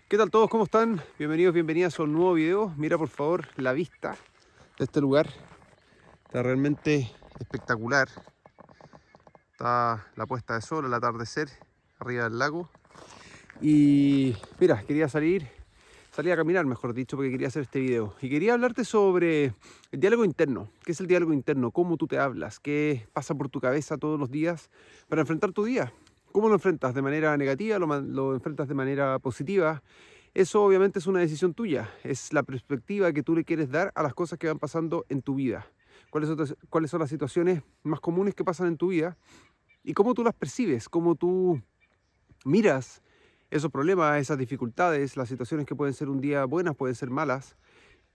¿Qué tal todos? ¿Cómo están? Bienvenidos, bienvenidas a un nuevo video. Mira por favor la vista de este lugar. Está realmente espectacular. Está la puesta de sol, el atardecer arriba del lago. Y mira, quería salir a caminar, mejor dicho, porque quería hacer este video. Y quería hablarte sobre el diálogo interno. ¿Qué es el diálogo interno? ¿Cómo tú te hablas? ¿Qué pasa por tu cabeza todos los días para enfrentar tu día? ¿Cómo lo enfrentas? ¿De manera negativa? ¿Lo enfrentas de manera positiva? Eso obviamente es una decisión tuya. Es la perspectiva que tú le quieres dar a las cosas que van pasando en tu vida. ¿Cuáles son las situaciones más comunes que pasan en tu vida? Y cómo tú las percibes, cómo tú miras esos problemas, esas dificultades, las situaciones que pueden ser un día buenas, pueden ser malas.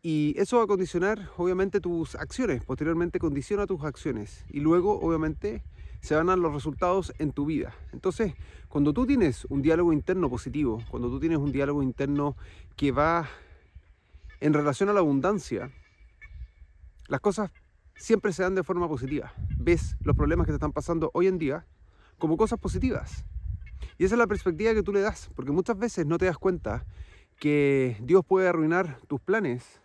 Y eso va a condicionar, obviamente, tus acciones. Posteriormente condiciona tus acciones. Y luego, obviamente, se van a dar los resultados en tu vida. Entonces, cuando tú tienes un diálogo interno positivo, cuando tú tienes un diálogo interno que va en relación a la abundancia, las cosas siempre se dan de forma positiva. Ves los problemas que te están pasando hoy en día como cosas positivas. Y esa es la perspectiva que tú le das, porque muchas veces no te das cuenta que Dios puede arruinar tus planes,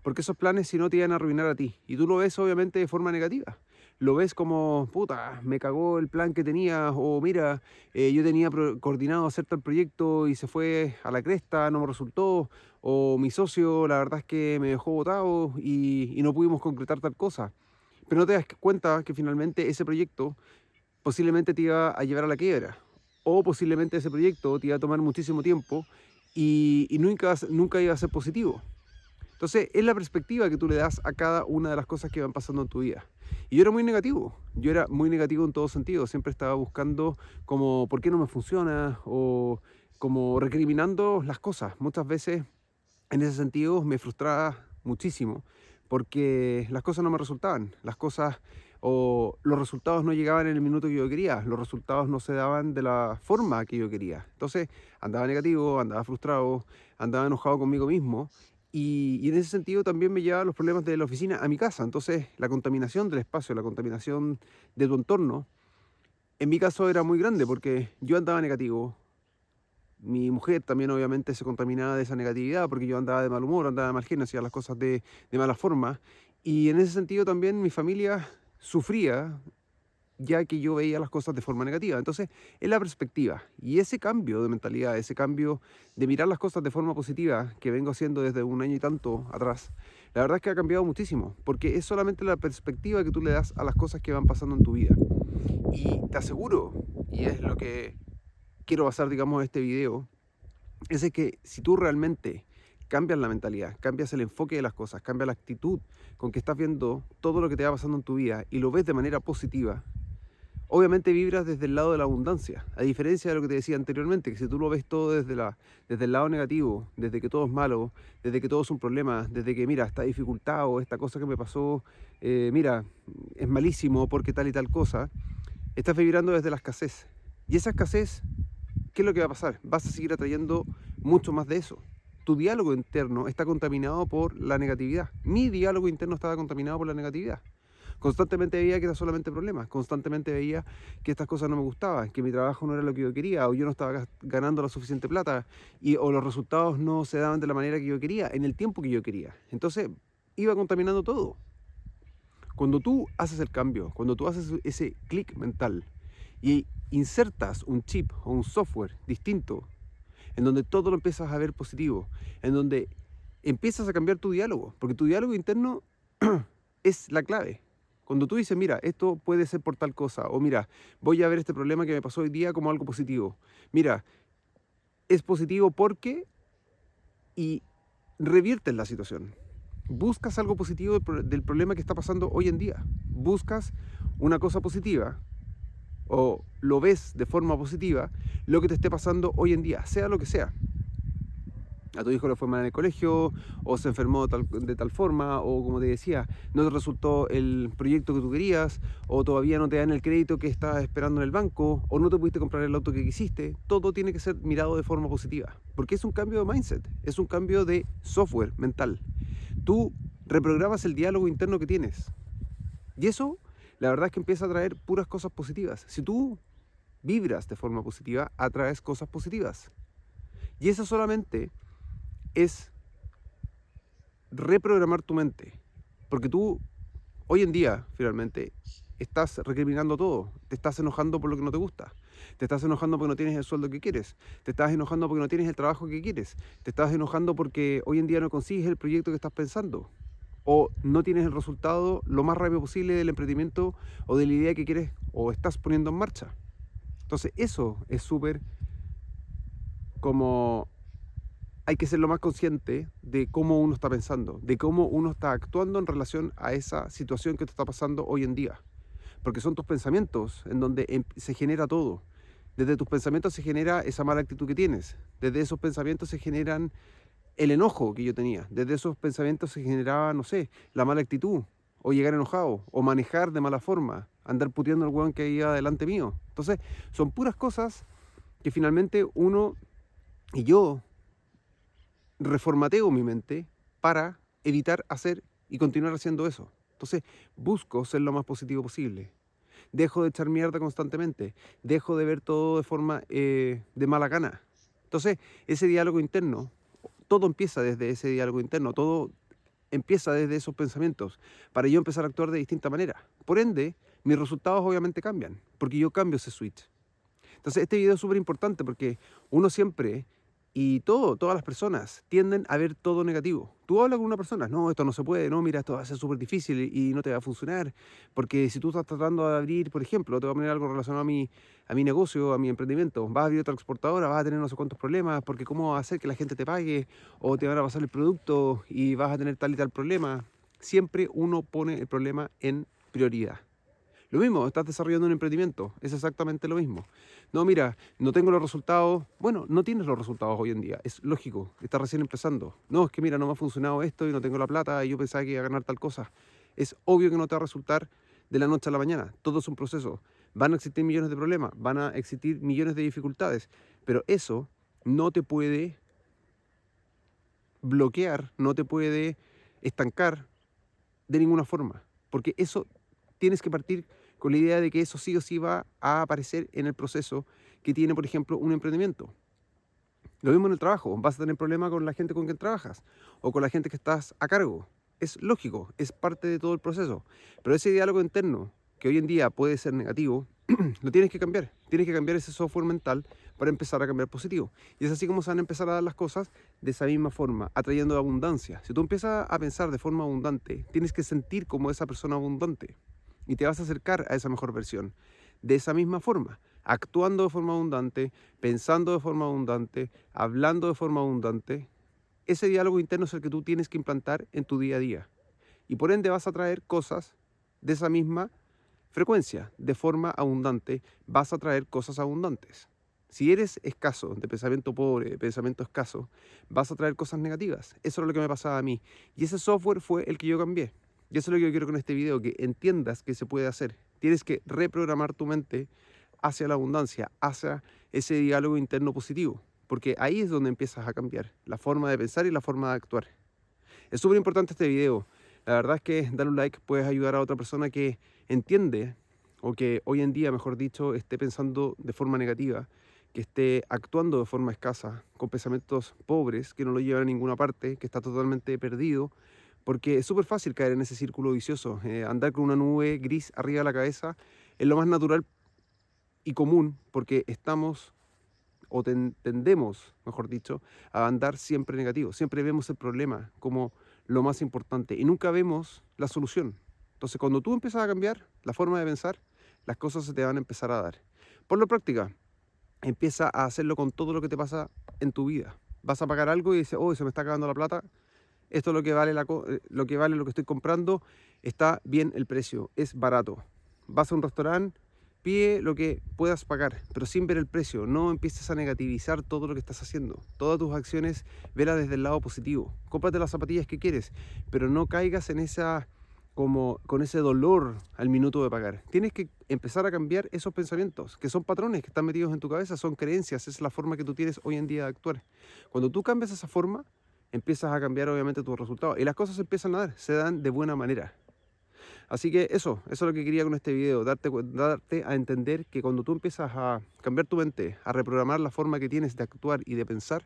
porque esos planes si no te iban a arruinar a ti. Y tú lo ves obviamente de forma negativa. Lo ves como, puta, me cagó el plan que tenía, o mira, yo tenía coordinado hacer tal proyecto y se fue a la cresta, no me resultó, o mi socio la verdad es que me dejó botado y no pudimos concretar tal cosa. Pero no te das cuenta que finalmente ese proyecto posiblemente te iba a llevar a la quiebra, o posiblemente ese proyecto te iba a tomar muchísimo tiempo y nunca iba a ser positivo. Entonces, es la perspectiva que tú le das a cada una de las cosas que van pasando en tu vida. Y yo era muy negativo en todo sentido, siempre estaba buscando como por qué no me funciona o como recriminando las cosas. Muchas veces en ese sentido me frustraba muchísimo porque las cosas no me resultaban, las cosas o los resultados no llegaban en el minuto que yo quería, los resultados no se daban de la forma que yo quería. Entonces andaba negativo, andaba frustrado, andaba enojado conmigo mismo y en ese sentido también me llevaba los problemas de la oficina a mi casa. Entonces la contaminación del espacio, la contaminación de tu entorno, en mi caso era muy grande porque yo andaba negativo. Mi mujer también obviamente se contaminaba de esa negatividad porque yo andaba de mal humor, andaba de mal genio, hacía las cosas de mala forma. Y en ese sentido también mi familia sufría ya que yo veía las cosas de forma negativa. Entonces, es la perspectiva. Y ese cambio de mentalidad, ese cambio de mirar las cosas de forma positiva que vengo haciendo desde un año y tanto atrás, la verdad es que ha cambiado muchísimo, porque es solamente la perspectiva que tú le das a las cosas que van pasando en tu vida. Y te aseguro, y es lo que quiero basar, digamos, este video, es de que si tú realmente cambias la mentalidad, cambias el enfoque de las cosas, cambias la actitud con que estás viendo todo lo que te va pasando en tu vida y lo ves de manera positiva, obviamente vibras desde el lado de la abundancia, a diferencia de lo que te decía anteriormente, que si tú lo ves todo desde el lado negativo, desde que todo es malo, desde que todo es un problema, desde que mira, está dificultado, esta cosa que me pasó, mira, es malísimo porque tal y tal cosa, estás vibrando desde la escasez. Y esa escasez, ¿qué es lo que va a pasar? Vas a seguir atrayendo mucho más de eso. Tu diálogo interno está contaminado por la negatividad. Mi diálogo interno estaba contaminado por la negatividad. Constantemente veía que era solamente problemas, constantemente veía que estas cosas no me gustaban, que mi trabajo no era lo que yo quería, o yo no estaba ganando la suficiente plata, o los resultados no se daban de la manera que yo quería, en el tiempo que yo quería. Entonces iba contaminando todo. Cuando tú haces el cambio, cuando tú haces ese clic mental y insertas un chip o un software distinto, en donde todo lo empiezas a ver positivo, en donde empiezas a cambiar tu diálogo, porque tu diálogo interno es la clave. Cuando tú dices, mira, esto puede ser por tal cosa, o mira, voy a ver este problema que me pasó hoy día como algo positivo. Mira, es positivo porque y reviertes la situación. Buscas algo positivo del problema que está pasando hoy en día. Buscas una cosa positiva o lo ves de forma positiva lo que te esté pasando hoy en día, sea lo que sea. A tu hijo le fue mal en el colegio, o se enfermó de tal forma, o como te decía, no te resultó el proyecto que tú querías, o todavía no te dan el crédito que estabas esperando en el banco, o no te pudiste comprar el auto que quisiste. Todo tiene que ser mirado de forma positiva, porque es un cambio de mindset, es un cambio de software mental. Tú reprogramas el diálogo interno que tienes, y eso, la verdad es que empieza a traer puras cosas positivas. Si tú vibras de forma positiva, atraes cosas positivas. Y eso solamente es reprogramar tu mente. Porque tú, hoy en día, finalmente, estás recriminando todo. Te estás enojando por lo que no te gusta. Te estás enojando porque no tienes el sueldo que quieres. Te estás enojando porque no tienes el trabajo que quieres. Te estás enojando porque hoy en día no consigues el proyecto que estás pensando. O no tienes el resultado lo más rápido posible del emprendimiento o de la idea que quieres o estás poniendo en marcha. Entonces eso es súper como... Hay que ser lo más consciente de cómo uno está pensando, de cómo uno está actuando en relación a esa situación que te está pasando hoy en día. Porque son tus pensamientos en donde se genera todo. Desde tus pensamientos se genera esa mala actitud que tienes. Desde esos pensamientos se generan el enojo que yo tenía. Desde esos pensamientos se generaba, no sé, la mala actitud. O llegar enojado. O manejar de mala forma. Andar puteando al hueón que iba delante mío. Entonces, son puras cosas que finalmente uno y yo reformateo mi mente para evitar hacer y continuar haciendo eso. Entonces, busco ser lo más positivo posible. Dejo de echar mierda constantemente, dejo de ver todo de forma de mala gana. Entonces, ese diálogo interno, todo empieza desde ese diálogo interno, todo empieza desde esos pensamientos, para yo empezar a actuar de distinta manera. Por ende, mis resultados obviamente cambian, porque yo cambio ese switch. Entonces, este video es súper importante porque uno siempre y todas las personas tienden a ver todo negativo. Tú hablas con una persona, no, esto no se puede, no, mira, esto va a ser súper difícil y no te va a funcionar. Porque si tú estás tratando de abrir, por ejemplo, te voy a poner algo relacionado a mi negocio, a mi emprendimiento, vas a abrir otra exportadora, vas a tener no sé cuántos problemas, porque cómo va a hacer que la gente te pague, o te van a pasar el producto y vas a tener tal y tal problema. Siempre uno pone el problema en prioridad. Lo mismo, estás desarrollando un emprendimiento, es exactamente lo mismo. No, mira, no tengo los resultados. Bueno, no tienes los resultados hoy en día, es lógico, estás recién empezando. No, es que mira, no me ha funcionado esto y no tengo la plata y yo pensaba que iba a ganar tal cosa. Es obvio que no te va a resultar de la noche a la mañana, todo es un proceso. Van a existir millones de problemas, van a existir millones de dificultades, pero eso no te puede bloquear, no te puede estancar de ninguna forma, porque eso tienes que partir con la idea de que eso sí o sí va a aparecer en el proceso que tiene, por ejemplo, un emprendimiento. Lo mismo en el trabajo, vas a tener problemas con la gente con quien trabajas o con la gente que estás a cargo. Es lógico, es parte de todo el proceso. Pero ese diálogo interno, que hoy en día puede ser negativo, lo tienes que cambiar. Tienes que cambiar ese software mental para empezar a cambiar positivo. Y es así como se van a empezar a dar las cosas de esa misma forma, atrayendo abundancia. Si tú empiezas a pensar de forma abundante, tienes que sentir como esa persona abundante. Y te vas a acercar a esa mejor versión. De esa misma forma, actuando de forma abundante, pensando de forma abundante, hablando de forma abundante. Ese diálogo interno es el que tú tienes que implantar en tu día a día. Y por ende vas a traer cosas de esa misma frecuencia, de forma abundante, vas a traer cosas abundantes. Si eres escaso, de pensamiento pobre, de pensamiento escaso, vas a traer cosas negativas. Eso es lo que me pasaba a mí. Y ese software fue el que yo cambié. Y eso es lo que yo quiero con este video, que entiendas que se puede hacer. Tienes que reprogramar tu mente hacia la abundancia, hacia ese diálogo interno positivo. Porque ahí es donde empiezas a cambiar la forma de pensar y la forma de actuar. Es súper importante este video. La verdad es que darle un like puedes ayudar a otra persona que entiende, o que hoy en día, mejor dicho, esté pensando de forma negativa, que esté actuando de forma escasa, con pensamientos pobres, que no lo llevan a ninguna parte, que está totalmente perdido, porque es súper fácil caer en ese círculo vicioso. Andar con una nube gris arriba de la cabeza es lo más natural y común, porque estamos o tendemos, mejor dicho, a andar siempre negativo. Siempre vemos el problema como lo más importante y nunca vemos la solución. Entonces, cuando tú empiezas a cambiar la forma de pensar, las cosas se te van a empezar a dar. Por la práctica, empieza a hacerlo con todo lo que te pasa en tu vida. Vas a pagar algo y dices, oh, se me está acabando la plata. Esto es lo que vale lo que estoy comprando. Está bien el precio, es barato. Vas a un restaurante, pide lo que puedas pagar, pero sin ver el precio. No empieces a negativizar todo lo que estás haciendo. Todas tus acciones, vela desde el lado positivo. Cómprate las zapatillas que quieres, pero no caigas en con ese dolor al minuto de pagar. Tienes que empezar a cambiar esos pensamientos, que son patrones que están metidos en tu cabeza, son creencias, es la forma que tú tienes hoy en día de actuar. Cuando tú cambias esa forma, empiezas a cambiar obviamente tus resultados y las cosas se empiezan a dar, se dan de buena manera. Así que eso es lo que quería con este video, darte a entender que cuando tú empiezas a cambiar tu mente, a reprogramar la forma que tienes de actuar y de pensar,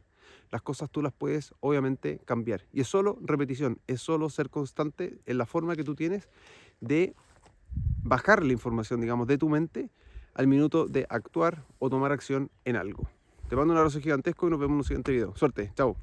las cosas tú las puedes obviamente cambiar. Y es solo repetición, es solo ser constante en la forma que tú tienes de bajar la información, digamos, de tu mente al minuto de actuar o tomar acción en algo. Te mando un abrazo gigantesco y nos vemos en un siguiente video. Suerte, chao.